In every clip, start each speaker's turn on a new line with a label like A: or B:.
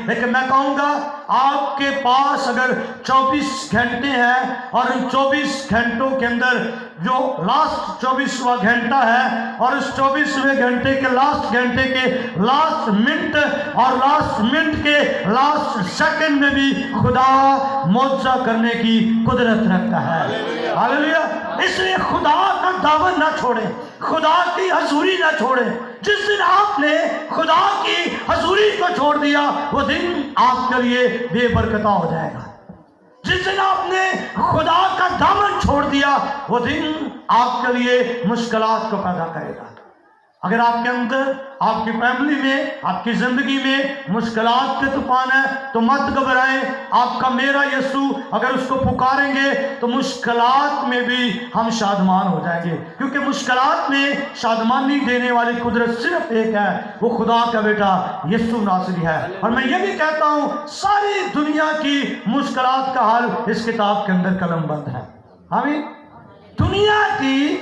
A: لیکن میں کہوں گا آپ کے پاس اگر 24 گھنٹے ہیں اور ان 24 گھنٹوں کے اندر جو لاسٹ 24واں گھنٹہ ہے اور اس 24ویں گھنٹے کے لاسٹ گھنٹے کے لاسٹ منٹ اور لاسٹ منٹ کے لاسٹ سیکنڈ میں بھی خدا معجزہ کرنے کی قدرت رکھتا ہے. ہاللیلویا. اس لیے خدا کا دامن نہ چھوڑیں, خدا کی حضوری نہ چھوڑیں. جس دن آپ نے خدا کی حضوری کو چھوڑ دیا وہ دن آپ کے لیے بے برکتہ ہو جائے گا. جس دن آپ نے خدا کا دامن چھوڑ دیا وہ دن آپ کے لیے مشکلات کو پیدا کرے گا. اگر آپ کے اندر, آپ کی فیملی میں, آپ کی زندگی میں مشکلات کے طوفان ہے تو مت گھبرائیں. آپ کا میرا یسوع اگر اس کو پکاریں گے تو مشکلات میں بھی ہم شادمان ہو جائیں گے, کیونکہ مشکلات میں شادمانی دینے والی قدرت صرف ایک ہے, وہ خدا کا بیٹا یسوع ناصری ہے. اور میں یہ بھی کہتا ہوں ساری دنیا کی مشکلات کا حل اس کتاب کے اندر قلم بند ہے. آمین. دنیا کی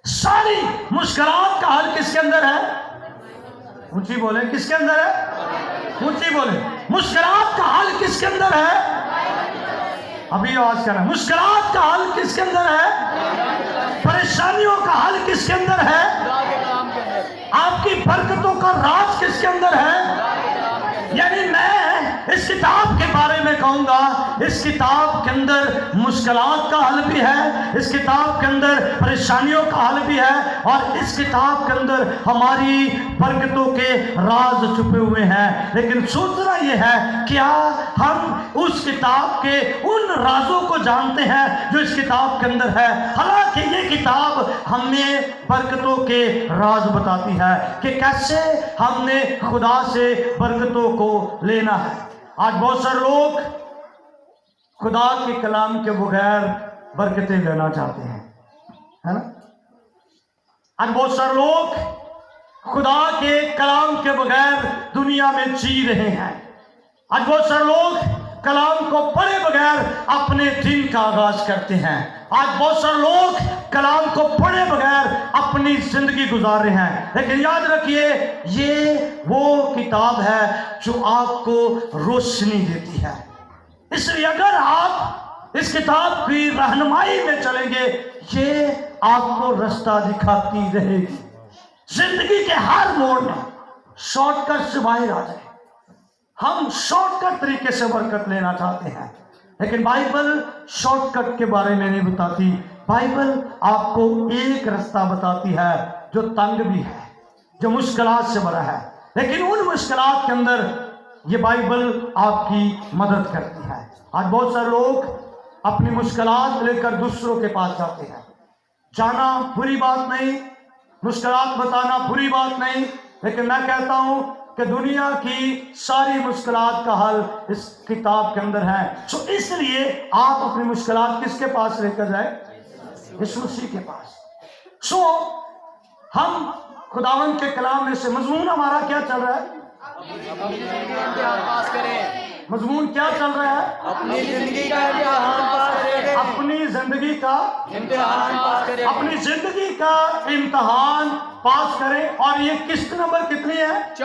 A: ساری مشکلات کا حل کس کے اندر ہے؟ اونچی بولیں, کس کے اندر ہے؟ اونچی بولیں. مشکلات کا حل کس کے اندر ہے؟ ابھی آواز کرنا. مشکلات کا حل کس کے اندر ہے؟ پریشانیوں کا حل کس کے اندر ہے؟ آپ کی برکتوں کا راز کس کے اندر ہے؟ یعنی میں اس کتاب کے بارے میں کہوں گا, اس کتاب کے اندر مشکلات کا حل بھی ہے, اس کتاب کے اندر پریشانیوں کا حل بھی ہے, اور اس کتاب کے اندر ہماری برکتوں کے راز چھپے ہوئے ہیں. لیکن سوچنا یہ ہے کیا ہم اس کتاب کے ان رازوں کو جانتے ہیں جو اس کتاب کے اندر ہے؟ حالانکہ یہ کتاب ہمیں برکتوں کے راز بتاتی ہے کہ کیسے ہم نے خدا سے برکتوں کو لینا ہے. آج بہت سارے لوگ خدا کے کلام کے بغیر برکتیں لینا چاہتے ہیں, ہے نا. آج بہت سارے لوگ خدا کے کلام کے بغیر دنیا میں جی رہے ہیں. آج بہت سارے لوگ کلام کو پڑھے بغیر اپنے دن کا آغاز کرتے ہیں. آج بہت سارے لوگ کلام کو پڑھے بغیر اپنی زندگی گزار رہے ہیں. لیکن یاد رکھیے یہ وہ کتاب ہے جو آپ کو روشنی دیتی ہے. اس لیے اگر آپ اس کتاب کی رہنمائی میں چلیں گے یہ آپ کو رستہ دکھاتی رہے گی. زندگی کے ہر موڑ میں شارٹ کٹ سے باہر آ جائیں. ہم شارٹ کٹ طریقے سے برکت لینا چاہتے ہیں, لیکن بائبل شارٹ کٹ کے بارے میں نہیں بتاتی. بائبل آپ کو ایک رستہ بتاتی ہے جو تنگ بھی ہے, جو مشکلات سے بھرا ہے, لیکن ان مشکلات کے اندر یہ بائبل آپ کی مدد کرتی ہے. آج بہت سارے لوگ اپنی مشکلات لے کر دوسروں کے پاس جاتے ہیں. جانا بری بات نہیں, مشکلات بتانا بری بات نہیں, لیکن میں کہتا ہوں کہ دنیا کی ساری مشکلات کا حل اس کتاب کے اندر ہے. سو اس لیے آپ اپنی مشکلات کس کے پاس لے کر جائیں؟ یسوع مسیح کے پاس. سو ہم خداوند کے کلام میں سے مضمون ہمارا کیا چل رہا ہے؟ مضمون کیا چل رہا ہے؟
B: اپنی زندگی کا امتحان پاس کریں.
A: اپنی زندگی کا
B: امتحان پاس کریں.
A: اپنی زندگی کا امتحان پاس کریں. اور یہ قسط نمبر کتنی ہے؟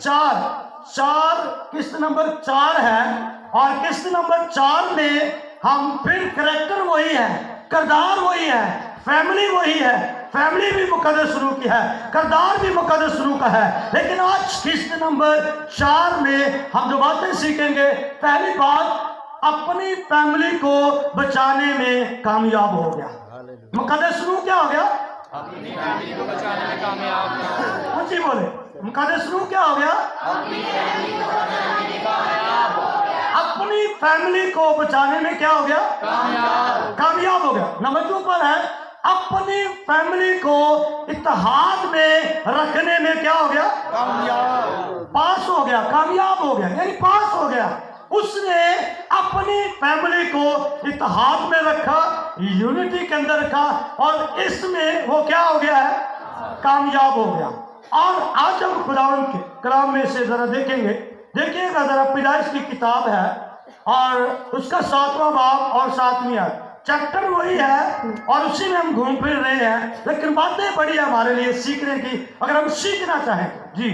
A: 4. قسط نمبر 4 ہے. اور قسط نمبر 4 میں ہم پھر کریکٹر وہی ہے, کردار وہی ہے, فیملی وہی ہے. فیملی بھی مقدس روح کی ہے, کردار بھی مقدس روح کا ہے. لیکن آج قسط نمبر 4 میں ہم جو باتیں سیکھیں گے, پہلی بات اپنی فیملی کو بچانے میں کامیاب ہو گیا. مقدس روح کیا ہو گیا؟
B: اپنی فیملی کو بچانے میں کامیاب ہو.
A: اونچی بولے. مقدس روح کیا ہو گیا؟
B: اپنی فیملی کو بچانے میں کامیاب ہو.
A: اپنی فیملی کو بچانے میں کیا ہو گیا؟ کامیاب ہو گیا. نمبر 2 پر ہے اپنی فیملی کو اتحاد میں رکھنے میں کیا ہو گیا؟
B: کامیاب.
A: پاس ہو گیا, کامیاب ہو گیا, یعنی پاس ہو گیا. اس نے اپنی فیملی کو اتحاد میں رکھا, یونٹی کے اندر رکھا, اور اس میں وہ کیا ہو گیا ہے؟ کامیاب ہو گیا. اور آج ہم خداوند کے کلام میں سے ذرا دیکھیں گے. دیکھیے گا ذرا, پیدائش کی کتاب ہے اور اس کا 7واں باب اور 7ویں آیت. چیپٹر وہی ہے اور اسی میں ہم گھوم پھر رہے ہیں, لیکن باتیں بڑی ہیں ہمارے لیے سیکھنے کی, اگر ہم سیکھنا چاہیں. جی.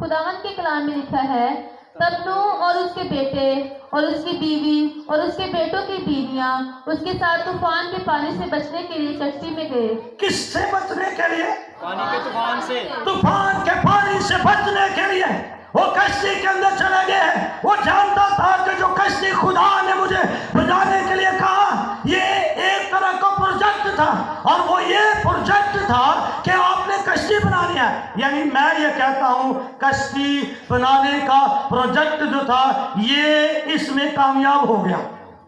C: خداوند کے کلام میں لکھا ہے, तब नूह और उसके बेटे और उसकी बीवी और उसके बेटों की बीवियां उसके साथ तूफान के पानी से बचने के लिए कश्ती में गए।
A: किससे बचने के लिए?
B: पानी के तूफान से।
A: तूफान के पानी से बचने के लिए वो कश्ती के अंदर चले गए। वो जानता था कि जो कश्ती खुदा ने मुझे बचाने के लिए कहा, ये एक तरह का प्रोजेक्ट था, और वो ये प्रोजेक्ट था कि आपने कश्ती बनानी है। यानी मैं ये कहता हूँ, कश्ती बनाने का प्रोजेक्ट जो था ये इसमें कामयाब हो गया।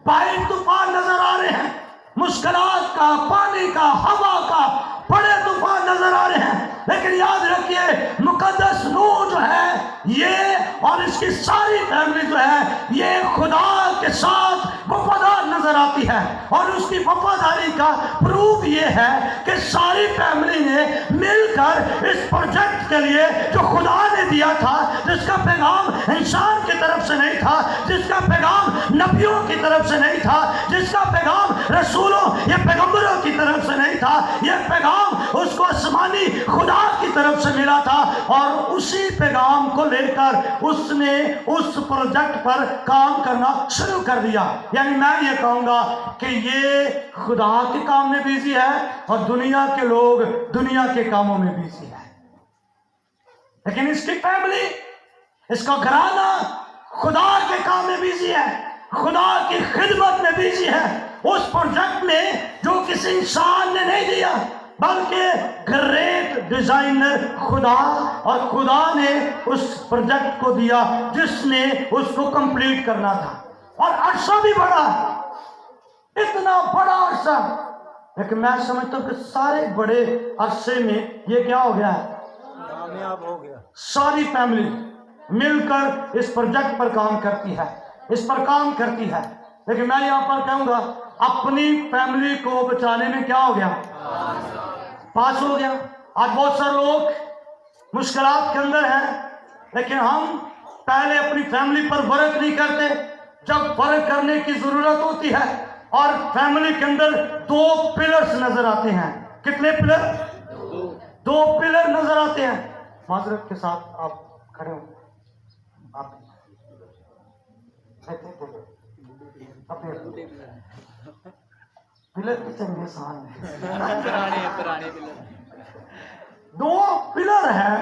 A: बाहर तूफान नजर आ रहे हैं, मुश्किलात का, पानी का, हवा का बड़े तूफान नजर आ रहे हैं, लेकिन याद रखिए मुकद्दस नूह जो है ये और इसकी सारी फैमिली जो है ये खुदा के साथ वफादार नजर आती है। और उसकी वफादारी का प्रूफ ये है कि सारी फैमिली ने मिलकर इस प्रोजेक्ट के लिए जो खुदा ने दिया था, जिसका पैगाम इंसान की तरफ से नहीं था, जिसका पैगाम नबियों की तरफ से नहीं था, जिसका पैगाम रसूलों या पैगंबरों की तरफ से नहीं था, यह पैगाम उसको आसमानी खुदा की तरफ से मिला था, और उसी पैगाम को लेकर उसने उस प्रोजेक्ट पर काम करना शुरू कर दिया। यानी मैं ये कहूँगा कि ये खुदा के काम में बिजी है और दुनिया के लोग दुनिया के कामों में बिजी है, लेकिन इसकी फैमिली, इसका घराना खुदा के काम में बिजी है, खुदा की खिदमत में बिजी है, उस प्रोजेक्ट में जो किसी इंसान ने नहीं दिया, बल्कि ग्रेट डिजाइनर खुदा, और खुदा ने उस प्रोजेक्ट को दिया जिसने उसको कंप्लीट करना था। और अरसा भी बड़ा, इतना बड़ा अरसा, लेकिन मैं समझता हूँ कि सारे बड़े अरसे में ये क्या हो गया है,
B: कामयाब हो गया।
A: सारी फैमिली मिलकर इस प्रोजेक्ट पर काम करती है, इस पर काम करती है। लेकिन मैं यहाँ पर कहूँगा अपनी फैमिली को बचाने में क्या हो गया, पास हो गया। आज बहुत सारे लोग मुश्किलात के अंदर हैं, लेकिन हम पहले अपनी फैमिली पर वर्क नहीं करते। जब वर्क करने की जरूरत होती है और फैमिली के अंदर दो पिलर्स नजर आते हैं। कितने पिलर? दो पिलर नजर आते हैं। माजरत के साथ आप खड़े हो, आप पिलर की चंगे सामने
B: पुराने
A: दो पिलर है।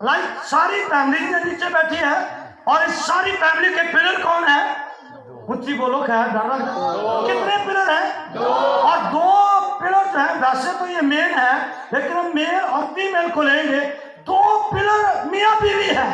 A: लाइक सारी फैमिली नीचे बैठी है, और इस सारी फैमिली के पिलर कौन है? ऊंची बोलो, खैर डर लग। कितने पिलर हैं? और दो पिलर जो है, वैसे तो ये मेल है, लेकिन हम मेल और फीमेल को लेंगे। दो पिलर मियाँ बीवी है,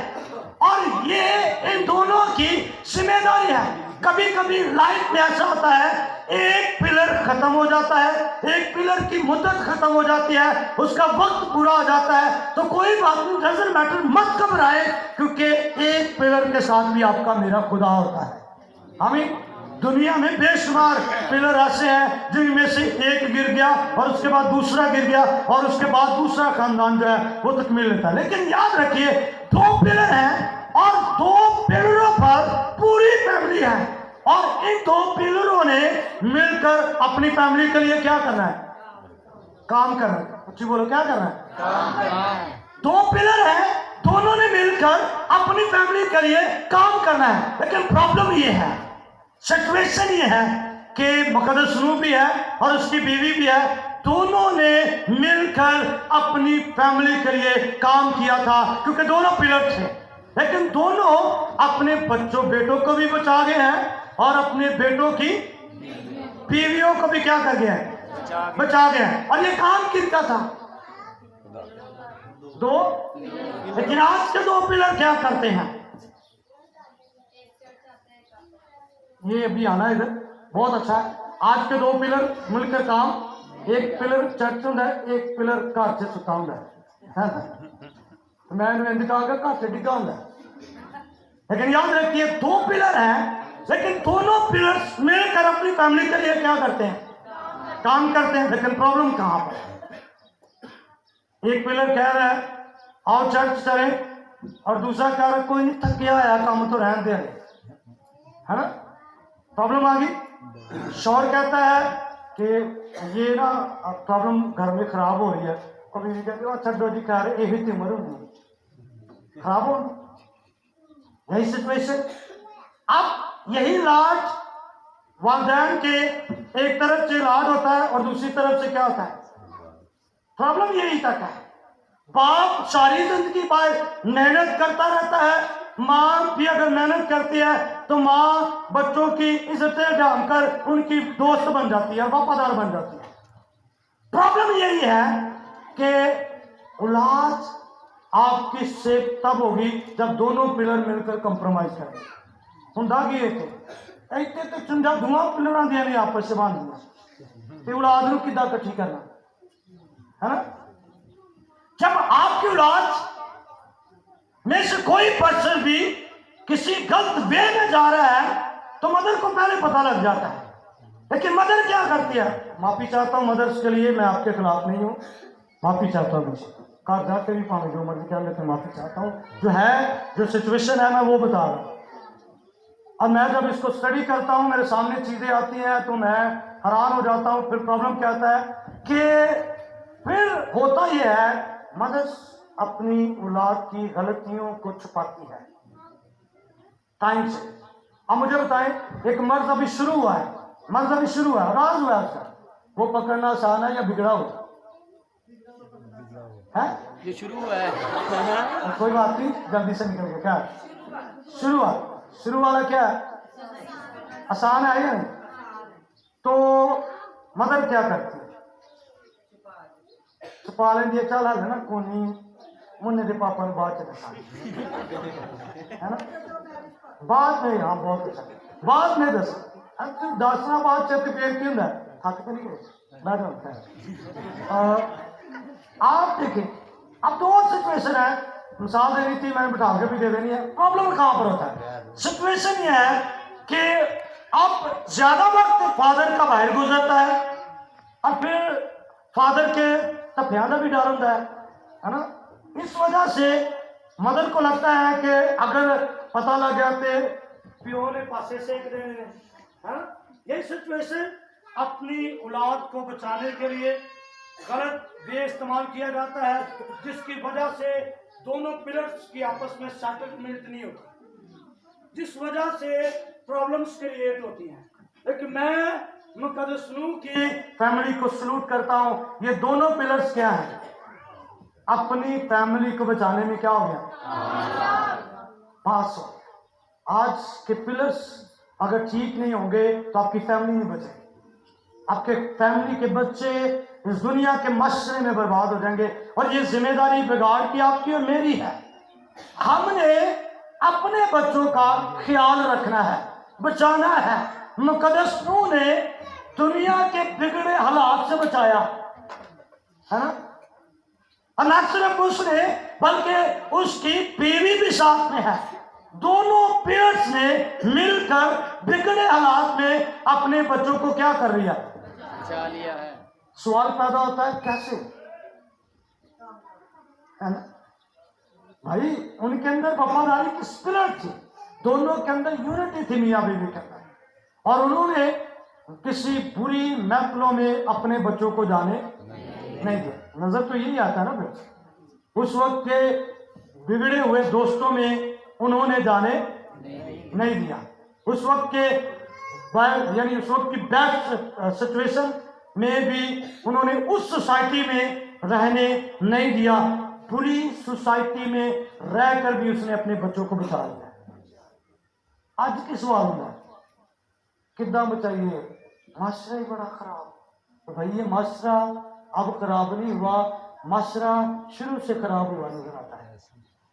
A: और ये इन दोनों की जिम्मेदारी है। कभी कभी लाइफ में ऐसा होता है, एक पिलर खत्म हो जाता है, एक पिलर की मुद्दत खत्म हो जाती है, उसका वक्त पूरा हो जाता है, तो कोई बात नहीं, डजंट मैटर, मत घबराए, क्योंकि एक पिलर के साथ भी आपका मेरा खुदा होता है। हमें दुनिया में बेशुमार पिलर ऐसे हैं जिनमें से एक गिर गया और उसके बाद दूसरा गिर गया और उसके बाद दूसरा खानदान जो है वो तकमील लेता है। लेकिन याद रखिए दो पिलर हैं, और दो पिलरों पर पूरी फैमिली है, और इन दो पिलरों ने मिलकर अपनी फैमिली के लिए क्या करना है? काम करना है। अच्छी बोलो, क्या करना है? दो पिलर है, दोनों ने मिलकर अपनी फैमिली के लिए काम करना है। लेकिन प्रॉब्लम ये है, सिचुएशन ये है कि मुकद्दस नूह भी है और उसकी बीवी भी है, दोनों ने मिलकर अपनी फैमिली के लिए काम किया था, क्योंकि दोनों पिलर थे। लेकिन दोनों अपने बच्चों बेटों को भी बचा गए हैं, और अपने बेटों की बीवियों को भी क्या कर गए हैं? बचा गए हैं। और ये काम किसका था? दो। लेकिन आज के दो पिलर क्या करते हैं? ये अभी आना इधर, बहुत अच्छा है। आज के दो पिलर मिलकर काम, एक पिलर चर्च होता है, एक पिलर घर से सुता होता है। मैं कहा घर से डिगा होता है। लेकिन याद रखिए दो पिलर हैं, लेकिन दोनों पिलर्स मिलकर अपनी फैमिली के लिए क्या करते हैं? काम करते हैं। लेकिन प्रॉब्लम कहाँ पर? एक पिलर कह रहा है आओ चर्च करें, और दूसरा कह रहा है कोई नहीं, थक गया है, काम तो रहने दे, है ना? प्रॉब्लम आ गई। शौहर कहता है कि ये ना प्रॉब्लम घर में खराब हो रही है, और बीवी कहती है अच्छा डो जी कह रहे यही तो उम्र होगी खराब हो। यही सिचुएशन। अब यही लाड वालिदैन के एक तरफ से लाड होता है और दूसरी तरफ से क्या होता है, प्रॉब्लम यही तक है। बाप सारी जिंदगी बाहर मेहनत करता रहता है, माँ भी अगर मेहनत करती है तो माँ बच्चों की इज्जतें ढांकर उनकी दोस्त बन जाती है, वफादार बन जाती है। प्रॉब्लम यही है कि औलाद आपकी सेफ तब होगी जब दोनों पिलर मिलकर कंप्रोमाइज करें। हुंदा की इत्थे इत्थे तो चुंजा धुआं पिलरां दियां ने आपस च बांधियां ते औलाद नूं किद्दां इकट्ठी करना है ना। जब आपकी औलाद में से कोई पर्सन भी किसी गलत वे में जा रहा है तो मदर को पहले पता लग जाता है, लेकिन मदर क्या करती है, माफी चाहता हूँ मदर्स के लिए, मैं आपके खिलाफ नहीं हूँ, माफी चाहता हूँ, मुझे कार जाके भी पाऊँ जो मर्जी कर, लेकिन माफी चाहता हूँ। जो है जो सिचुएशन है मैं वो बता रहा हूँ। अब मैं जब इसको स्टडी करता हूँ मेरे सामने चीजें आती हैं तो मैं हैरान हो जाता हूँ। फिर प्रॉब्लम क्या आता है कि फिर होता यह है मदर्स अपनी औलाद की गलतियों को छुपाती है टाइम से। अब मुझे बताएं, एक मर्ज अभी शुरू हुआ है, मर्ज अभी शुरू हुआ है, राज हुआ है उसका, वो पकड़ना आसान है या बिगड़ा हुआ है?
B: ये शुरू हुआ है।
A: कोई बात नहीं, जल्दी से निकल गया। क्या शुरू हुआ, शुरू वाला क्या है, आसान है या नहीं? तो मदर क्या करती है, छुपा लेंदी है, चल है ना कोनी मुन्ने दे पापा ने बाद च है ना, बाद में। हाँ बहुत अच्छा, बाद में दस दसना बाद चेत फिर की होंगे, थक तो नहीं गए मैं जानता। आप देखिए, अब दो सिचुएशन है, मिसाल देनी थी मैंने बिठा के भी दे देनी है। प्रॉब्लम कहाँ पर होता है, सिचुएशन ये है कि अब ज्यादा वक्त फादर का बाहर गुजरता है और फिर फादर के तफिया का भी डर होता है ना। इस वजह से मदर को लगता है कि अगर पता लग गया तो प्यो ने पासे सेक देने है ना। ये सिचुएशन अपनी औलाद को बचाने के लिए गलत वे इस्तेमाल किया जाता है, जिसकी वजह से दोनों पिलर्स की आपस में सेटलमेंट नहीं होती, जिस वजह से प्रॉब्लम्स क्रिएट होती हैं। लेकिन मैं मुकद्दस नूह की फैमिली को सलूट करता हूं। ये दोनों पिलर्स क्या हैं, अपनी फैमिली को बचाने में क्या हो गया, पास हो। आज के पिलर्स अगर ठीक नहीं होंगे तो आपकी फैमिली नहीं बचेगी, आपके फैमिली के बच्चे इस दुनिया के मशरे में बर्बाद हो जाएंगे। और ये जिम्मेदारी बिगाड़ की आपकी और मेरी है। हमने अपने बच्चों का ख्याल रखना है, बचाना है। मुकद्दस नूह ने दुनिया के बिगड़े हालात से बचाया है ना। और न सिर्फ उसने बल्कि उसकी बीवी भी साथ में है। दोनों पेयर्स ने मिलकर बिगड़े हालात में अपने बच्चों को क्या कर लिया,
B: बचा लिया है।
A: सवाल पैदा होता है कैसे, है ना भाई। उनके अंदर वफादारी की स्पिरिट थी, दोनों के अंदर यूनिटी थी मियाँ बीवी के अंदर, और उन्होंने किसी बुरी महफिलों में अपने बच्चों को जाने नहीं दिया। नजर तो यही आता है ना फिर, उस वक्त के बिगड़े हुए दोस्तों में उन्होंने जाने नहीं दिया। उस वक्त के यानी उस वक्त की बेस्ट सिचुएशन में भी उन्होंने उस सोसाइटी में रहने नहीं दिया। पूरी सोसाइटी में रहकर भी उसने अपने बच्चों को बचा लिया। आज की सवाल है कितना बचाइए, माशरा ही बड़ा खराब। तो भाई ये माशरा अब खराब नहीं हुआ, माशरा शुरू से खराब हुआ नजर आता है।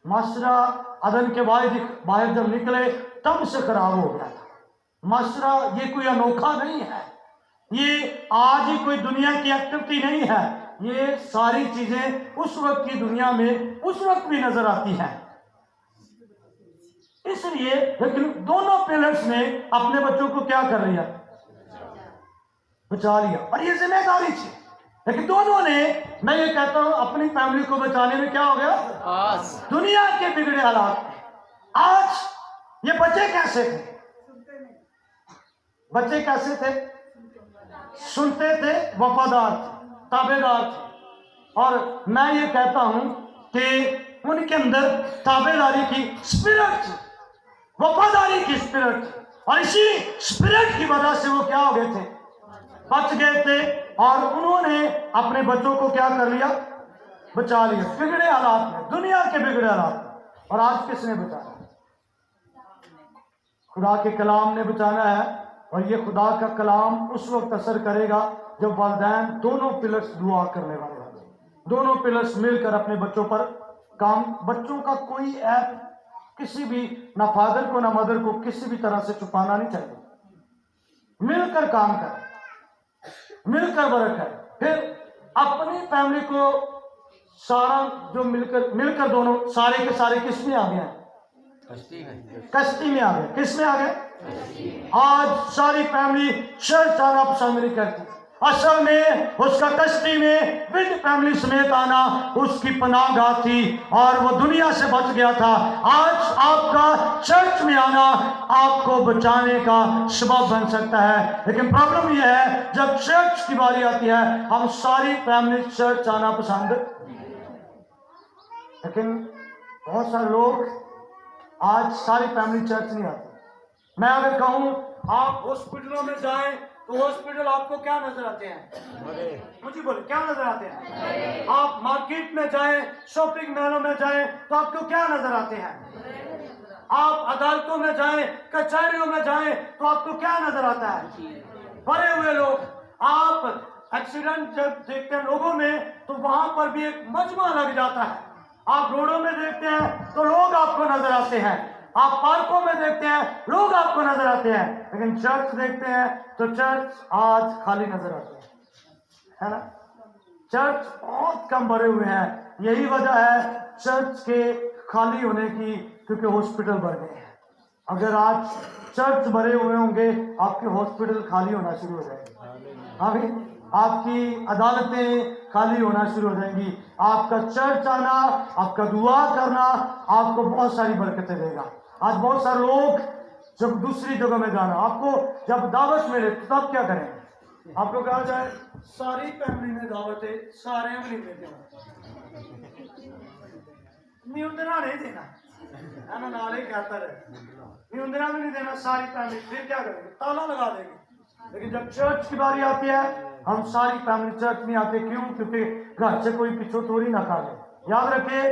A: माशरा अदन के बाहर जब निकले तब से खराब हो गया था। माशरा ये कोई अनोखा नहीं है, ये आज ही कोई दुनिया की एक्टिविटी नहीं है। ये सारी चीजें उस वक्त की दुनिया में उस वक्त भी नजर आती हैं। इसलिए लेकिन दोनों पेरेंट्स ने अपने बच्चों को क्या कर लिया, बचा लिया। और ये जिम्मेदारी थी, लेकिन दोनों ने, मैं ये कहता हूं, अपनी फैमिली को बचाने में क्या हो गया, दुनिया के बिगड़े हालात। आज ये बच्चे कैसे थे, बच्चे कैसे थे, सुनते थे, वफादार थे, ताबेदार थे। और मैं ये कहता हूं कि उनके अंदर ताबेदारी की स्पिरिट थी। वफादारी की स्पिरिट, और इसी स्पिरिट की वजह से वो क्या हो गए थे, बच गए थे, और उन्होंने अपने बच्चों को क्या कर लिया, बचा लिया बिगड़े हालात में, दुनिया के बिगड़े हालात में। और आज किसने बचाया? खुदा के कलाम ने बचाना है, और ये खुदा का कलाम उस वक्त असर करेगा जब वालिदैन दोनों पिलर्स दुआ करने वाले होंगे, दोनों पिलर्स मिलकर अपने बच्चों पर काम। बच्चों का कोई ऐप किसी भी, ना फादर को ना मदर को किसी भी तरह से छुपाना नहीं चाहिए। मिलकर काम करें, मिलकर वर्क करें। फिर अपनी फैमिली को सारा जो मिलकर दोनों सारे के सारे किस में आ गए हैं? कश्ती में आ गए। किस में आ गए? आज सारी फैमिली चर्च आना पसंद नहीं करती। असल में उसका कश्ती में विद फैमिली समेत आना उसकी पनाहगाह थी, और वो दुनिया से बच गया था। आज आपका चर्च में आना आपको बचाने का सबब बन सकता है। लेकिन प्रॉब्लम यह है, जब चर्च की बारी आती है हम सारी फैमिली चर्च आना पसंद, लेकिन बहुत सारे लोग आज सारी फैमिली चर्च नहीं आती। मैं अगर कहूं आप हॉस्पिटलों में जाएं तो हॉस्पिटल आपको क्या नजर आते हैं? मुझे बोले क्या नजर आते हैं? आप मार्केट में जाएं, शॉपिंग मॉलों में जाएं तो आपको क्या नजर आते हैं? आप अदालतों में जाएं, कचहरियों में जाएं तो आपको क्या नजर आता है? भरे हुए लोग। आप एक्सीडेंट जब देखते हैं लोगों में तो वहां पर भी एक मजमा लग जाता है। आप रोडों में देखते हैं तो लोग आपको नजर आते हैं, आप पार्कों में देखते हैं लोग आपको नजर आते हैं, लेकिन चर्च देखते हैं तो चर्च आज खाली नजर आते हैं, है ना? चर्च बहुत कम भरे हुए हैं। यही वजह है चर्च के खाली होने की, क्योंकि हॉस्पिटल भर गए हैं। अगर आज चर्च भरे हुए होंगे आपके हॉस्पिटल खाली होना शुरू हो जाएंगे। आमीन। आपकी अदालतें खाली होना शुरू हो जाएंगी। आपका चर्च आना, आपका दुआ करना आपको बहुत सारी बरकतें देगा। आज बहुत सारे लोग जब दूसरी जगह में जाना, आपको जब दावत मिले तो तब क्या करें? आपको कहा जाए सारी फैमिली में दावत है, सारे नहीं देते न्यूंदरा नहीं देना है ना, नाले कहता रहे न्यूंदरा भी नहीं देना सारी फैमिली, फिर क्या करेंगे? ताला लगा देंगे। लेकिन जब चर्च की बारी आती है हम सारी फैमिली चर्च नहीं आते। क्यों? क्योंकि घर से कोई पीछे थोड़ी ना खा ले। याद रखिए,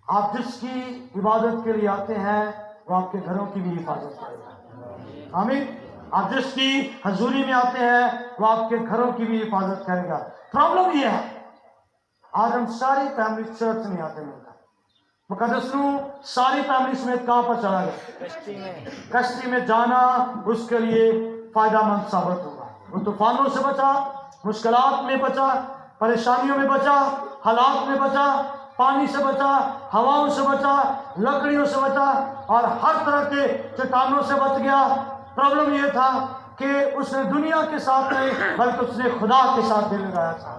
A: आप जिसकी इबादत के लिए आते हैं वो आपके घरों की भी हिफाजत करेगा। आमीन। आप जिसकी हजूरी में आते हैं वो आपके घरों की भी हिफाजत करेगा। प्रॉब्लम ये है आज हम सारी फैमिली चर्च नहीं आते मिलकर। मुकद्दस रूह सारी फैमिली समेत कहां पर चला गया? कश्ती में जाना उसके लिए फायदामंद साबित होगा। वो तूफानों से बचा, मुश्किलात में बचा, परेशानियों में बचा, हालात में बचा, पानी से बचा, हवाओं से बचा, लकड़ियों से बचा, और हर तरह के चट्टानों से बच गया। प्रॉब्लम यह था कि उसने दुनिया के साथ नहीं बल्कि उसने खुदा के साथ दिल लगाया था,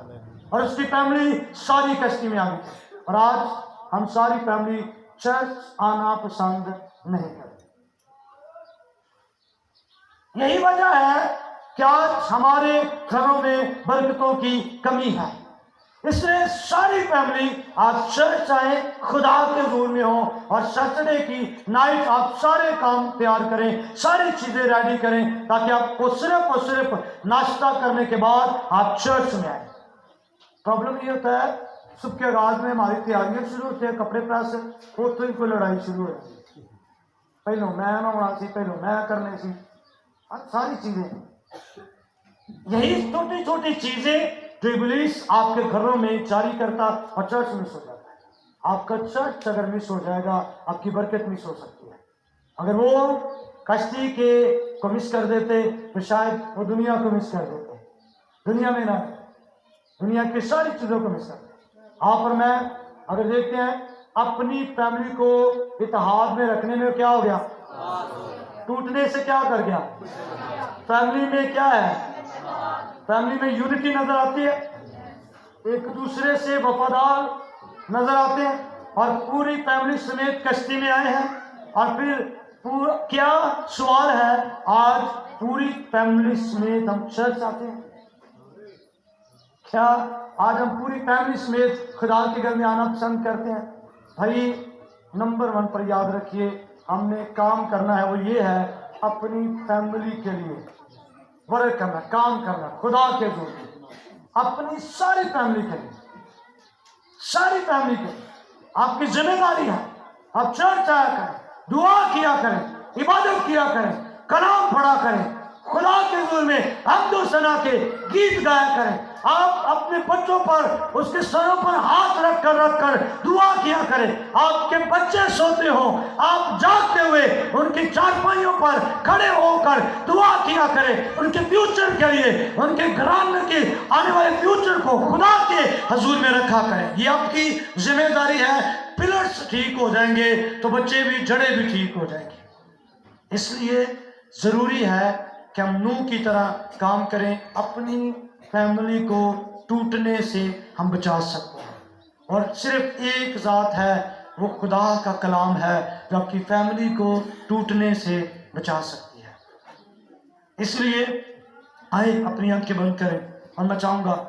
A: और उसकी फैमिली सारी कश्ती में आ गई थी। और आज हम सारी फैमिली चर्च आना पसंद नहीं करते। यही वजह है कि आज हमारे घरों में बरकतों की कमी है। इसलिए सारी फैमिली आप चर्च आए, खुदा के हजूर में हो, और सैटरडे की नाइट आप सारे काम तैयार करें, सारी चीजें रेडी करें, ताकि आपको सिर्फ और सिर्फ नाश्ता करने के बाद आप चर्च में आए। प्रॉब्लम ये होता है सुबह के आगाज में हमारी तैयारियां शुरू होती है, कपड़े प्रेस होते ही कोई लड़ाई शुरू हो जाती है। पहले मैं नहाना सी, पहले मैं करने सी, सारी चीजें। यही छोटी छोटी चीजें जो इब्लीस आपके घरों में जारी करता और चर्च मिस हो जाता है। आपका चर्च अगर मिस हो जाएगा आपकी बरकत मिस हो सकती है। अगर वो कश्ती के को मिस कर देते तो शायद वो दुनिया को मिस कर देते। दुनिया में ना, दुनिया की सारी चीजों को मिस करते। आप और मैं अगर देखते हैं अपनी फैमिली को इत्तेहाद में रखने में क्या हो गया? टूटने से क्या कर गया? फैमिली में क्या है? फैमिली में यूनिटी नजर आती है, एक दूसरे से वफादार नजर आते हैं, और पूरी फैमिली समेत कश्ती में आए हैं। और फिर पूरा क्या सवाल है, आज पूरी फैमिली समेत हम चर्च आते हैं। क्या आज हम पूरी फैमिली समेत खुदा के घर में आना पसंद करते हैं? भाई नंबर 1 पर याद रखिए, ہم نے کام کرنا ہے وہ یہ ہے اپنی فیملی کے لیے ورک کرنا، کام کرنا خدا کے ذریعے اپنی ساری فیملی کے لیے، ساری فیملی کے لیے آپ کی ذمہ داری ہے. آپ چرچ آیا کریں، دعا کیا کریں، عبادت کیا کریں، کلام پڑھا کریں، خدا کے حضور میں حمد و ثنا کے گیت گایا کریں. آپ اپنے بچوں پر اس کے سروں پر ہاتھ رکھ کر دعا کیا کریں. آپ کے بچے سوتے ہوں، آپ جاگتے ہوئے ان کی چارپائیوں پر کھڑے ہو کر دعا کیا کریں ان کے فیوچر کے لیے، ان کے گھرانے کے آنے والے فیوچر کو خدا کے حضور میں رکھا کریں. یہ آپ کی ذمہ داری ہے. پلرز ٹھیک ہو جائیں گے تو بچے بھی، جڑیں بھی ٹھیک ہو جائیں گے. اس لیے ضروری ہے کہ ہم نوح کی طرح کام کریں، اپنی فیملی کو ٹوٹنے سے ہم بچا سکتے ہیں. اور صرف ایک ذات ہے، وہ خدا کا کلام ہے جو آپ کی فیملی کو ٹوٹنے سے بچا سکتی ہے. اس لیے آئے اپنی آنکھیں بند کریں اور میں چاہوں گا